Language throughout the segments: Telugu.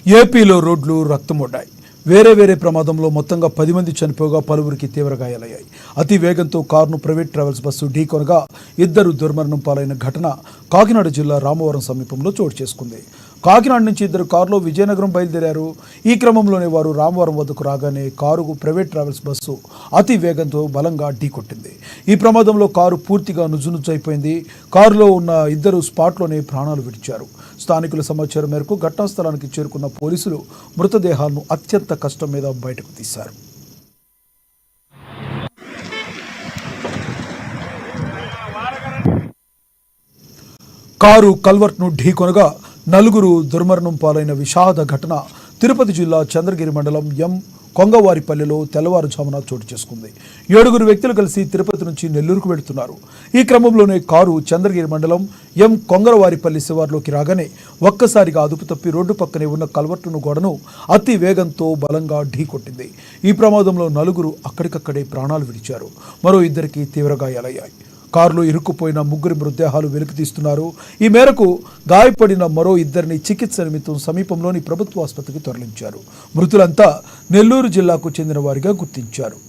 ఏపీలో రోడ్లు రక్తమొడ్డాయి. వేరే ప్రమాదంలో మొత్తంగా 10 మంది చనిపోగా పలువురికి తీవ్ర గాయాలయ్యాయి. అతి వేగంతో కారును ప్రైవేట్ ట్రావెల్స్ బస్సు ఢీకొనగా ఇద్దరు దుర్మరణం పాలైన ఘటన కాకినాడ జిల్లా రామవరం సమీపంలో చోటు చేసుకుంది. కాకినాడ నుంచి ఇద్దరు కారులో విజయనగరం బయలుదేరారు. ఈ క్రమంలోనే వారు రామవరం వద్దకు రాగానే కారుకు ప్రైవేట్ ట్రావెల్స్ బస్సు అతి వేగంతో బలంగా ఢీకొట్టింది. ఈ ప్రమాదంలో కారు పూర్తిగా నుజ్జునుజ్జైపోయింది. కారులో ఉన్న ఇద్దరు స్పాట్లోనే ప్రాణాలు విడిచారు. స్థానికుల సమాచారం మేరకు ఘటనా స్థలానికి చేరుకున్న పోలీసులు మృతదేహాలను అత్యంత కష్టం మీద బయటకు తీశారు. కారు కల్వర్ట్ను ఢీకొనగా నలుగురు దుర్మరణం పాలైన విషాద ఘటన తిరుపతి జిల్లా చంద్రగిరి మండలం ఎం కొంగవారిపల్లిలో తెల్లవారుజామున చోటు చేసుకుంది. 7 వ్యక్తులు కలిసి తిరుపతి నుంచి నెల్లూరుకు వెళుతున్నారు. ఈ క్రమంలోనే కారు చంద్రగిరి మండలం ఎం కొంగరవారిపల్లి శివార్లోకి రాగానే ఒక్కసారిగా అదుపు తప్పి రోడ్డు పక్కనే ఉన్న కల్వర్టును గోడను అతి వేగంతో బలంగా ఢీకొట్టింది. ఈ ప్రమాదంలో నలుగురు అక్కడికక్కడే ప్రాణాలు విడిచారు. మరో ఇద్దరికి తీవ్ర గాయాలయ్యాయి. కారులో ఇరుక్కుపోయిన 3 మృతదేహాలు వెలికితీస్తున్నారు. ఈ మేరకు గాయపడిన మరో ఇద్దరిని చికిత్స నిమిత్తం సమీపంలోని ప్రభుత్వ ఆసుపత్రికి తరలించారు. మృతులంతా నెల్లూరు జిల్లాకు చెందిన వారిగా గుర్తించారు.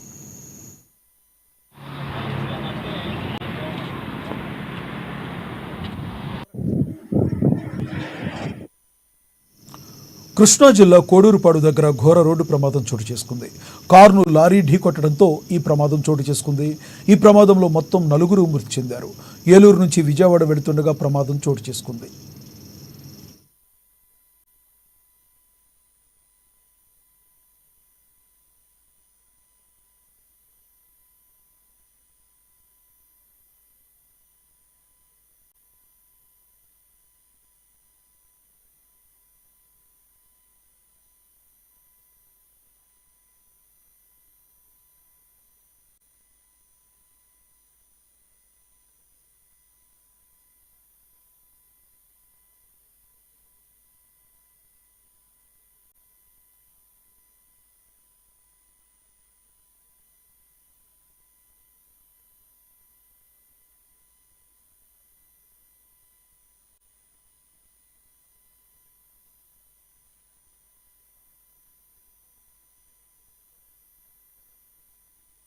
కృష్ణా జిల్లా కోడూరుపాడు దగ్గర ఘోర రోడ్డు ప్రమాదం చోటు చేసుకుంది. కారును లారీ ఢీకొట్టడంతో ఈ ప్రమాదం చోటు చేసుకుంది. ఈ ప్రమాదంలో మొత్తం 4 మృతి చెందారు. ఏలూరు నుంచి విజయవాడ వెళుతుండగా ప్రమాదం చోటు చేసుకుంది.